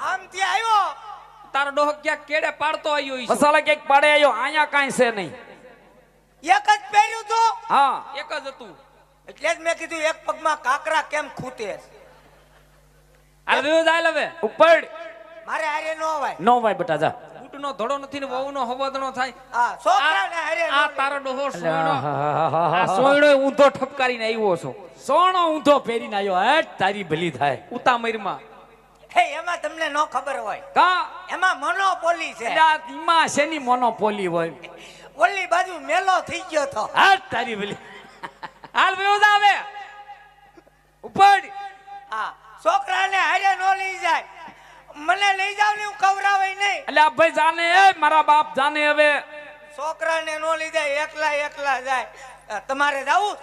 આમ થી આવ્યો તારો ડોહ ક્યાંક કેડે પાડતો આવ્યો ઈ મસાલા કેક પાડે આવ્યો આયા કાંઈ છે નહીં એક જ પહેર્યું તો હા એક જ હતું એટલે જ મેં કીધું એક પગમાં કાકરા કેમ ખૂટે હાલ વિરોધ હાલ હવે ઉપર મારે હારે નો અવાય નો ભાઈ બેટા જા ઊંટનો ધડો નથી ને વહુનો હવદણો થાય હા છોકરાને હારે નો આ લઈ. તારો ડોહો સોયણો આ સોયણો ઊંધો ઠપકારીને આવ્યો છો સોનો ઊંધો પહેરીને આવ્યો હેટ તારી ભલી થાય ઉતામરમાં હે એમાં તમને નો ખબર હોય કા એમાં મોનોપોલી છે એટલે આ ઈમાં શેની મોનોપોલી હોય ઓલી બાજુ મેલો થઈ ગયો તો હેટ તારી ભલી હાલ વિરોધ આવે ઉપર હા છોકરાને હારે નો લઈ જાય મને લઈ જાવ ને હું કવરાવે નહીં એટલે આ ભાઈ જાને એ મારા બાપ જાને હવે છોકરાને નો લઈ જાય એકલા એકલા જાય તમારે જાવું